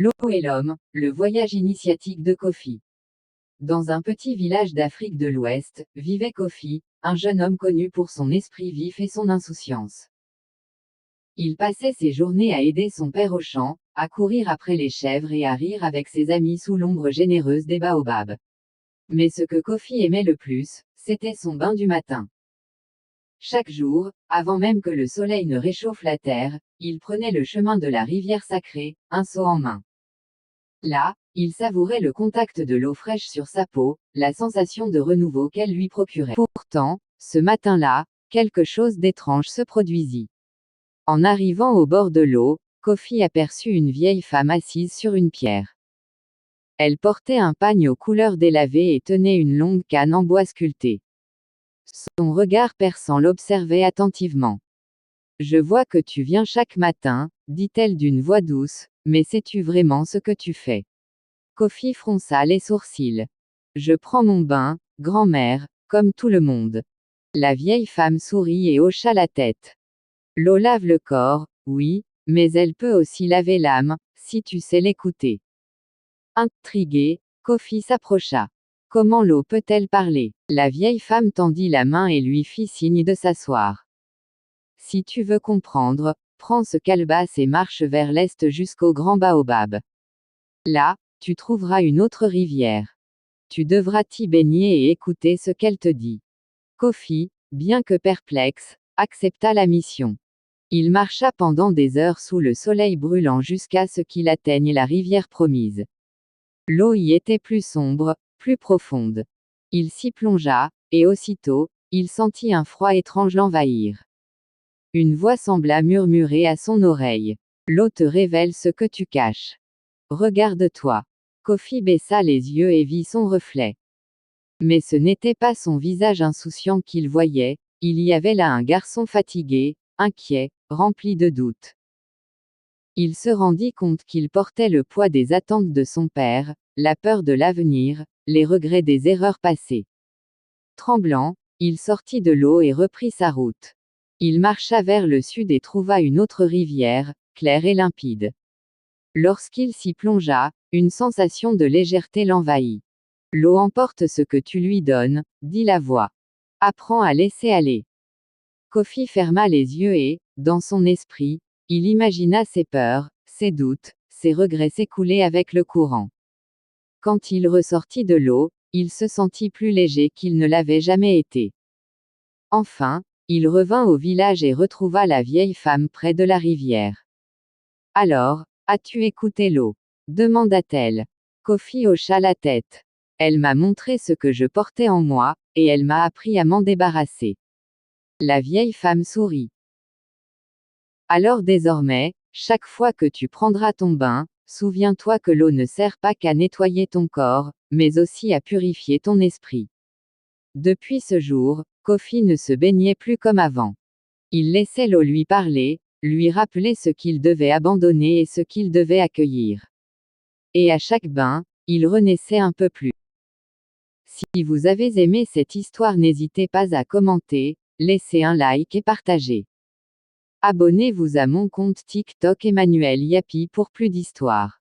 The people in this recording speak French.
L'eau et l'homme, le voyage initiatique de Kofi. Dans un petit village d'Afrique de l'Ouest, vivait Kofi, un jeune homme connu pour son esprit vif et son insouciance. Il passait ses journées à aider son père au champ, à courir après les chèvres et à rire avec ses amis sous l'ombre généreuse des baobabs. Mais ce que Kofi aimait le plus, c'était son bain du matin. Chaque jour, avant même que le soleil ne réchauffe la terre, il prenait le chemin de la rivière sacrée, un seau en main. Là, il savourait le contact de l'eau fraîche sur sa peau, la sensation de renouveau qu'elle lui procurait. Pourtant, ce matin-là, quelque chose d'étrange se produisit. En arrivant au bord de l'eau, Kofi aperçut une vieille femme assise sur une pierre. Elle portait un pagne aux couleurs délavées et tenait une longue canne en bois sculpté. Son regard perçant l'observait attentivement. « Je vois que tu viens chaque matin, » dit-elle d'une voix douce, « mais sais-tu vraiment ce que tu fais ?» Kofi fronça les sourcils. « Je prends mon bain, grand-mère, comme tout le monde. » La vieille femme sourit et hocha la tête. « L'eau lave le corps, oui, mais elle peut aussi laver l'âme, si tu sais l'écouter. » Intrigué, Kofi s'approcha. Comment l'eau peut-elle parler? La vieille femme tendit la main et lui fit signe de s'asseoir. Si tu veux comprendre, prends ce calebasse et marche vers l'est jusqu'au grand baobab. Là, tu trouveras une autre rivière. Tu devras t'y baigner et écouter ce qu'elle te dit. Kofi, bien que perplexe, accepta la mission. Il marcha pendant des heures sous le soleil brûlant jusqu'à ce qu'il atteigne la rivière promise. L'eau y était plus sombre, plus profonde. Il s'y plongea, et aussitôt, il sentit un froid étrange l'envahir. Une voix sembla murmurer à son oreille. L'eau te révèle ce que tu caches. Regarde-toi. Kofi baissa les yeux et vit son reflet. Mais ce n'était pas son visage insouciant qu'il voyait, il y avait là un garçon fatigué, inquiet, rempli de doutes. Il se rendit compte qu'il portait le poids des attentes de son père, la peur de l'avenir, les regrets des erreurs passées. Tremblant, il sortit de l'eau et reprit sa route. Il marcha vers le sud et trouva une autre rivière, claire et limpide. Lorsqu'il s'y plongea, une sensation de légèreté l'envahit. L'eau emporte ce que tu lui donnes, dit la voix. Apprends à laisser aller. Kofi ferma les yeux et, dans son esprit, il imagina ses peurs, ses doutes, ses regrets s'écouler avec le courant. Quand il ressortit de l'eau, il se sentit plus léger qu'il ne l'avait jamais été. Enfin, il revint au village et retrouva la vieille femme près de la rivière. « Alors, as-tu écouté l'eau ? » demanda-t-elle. Kofi hocha la tête. « Elle m'a montré ce que je portais en moi, et elle m'a appris à m'en débarrasser. » La vieille femme sourit. « Alors désormais, chaque fois que tu prendras ton bain, souviens-toi que l'eau ne sert pas qu'à nettoyer ton corps, mais aussi à purifier ton esprit. » Depuis ce jour, Kofi ne se baignait plus comme avant. Il laissait l'eau lui parler, lui rappeler ce qu'il devait abandonner et ce qu'il devait accueillir. Et à chaque bain, il renaissait un peu plus. Si vous avez aimé cette histoire, n'hésitez pas à commenter, laisser un like et partager. Abonnez-vous à mon compte TikTok Emmanuel Yapi pour plus d'histoires.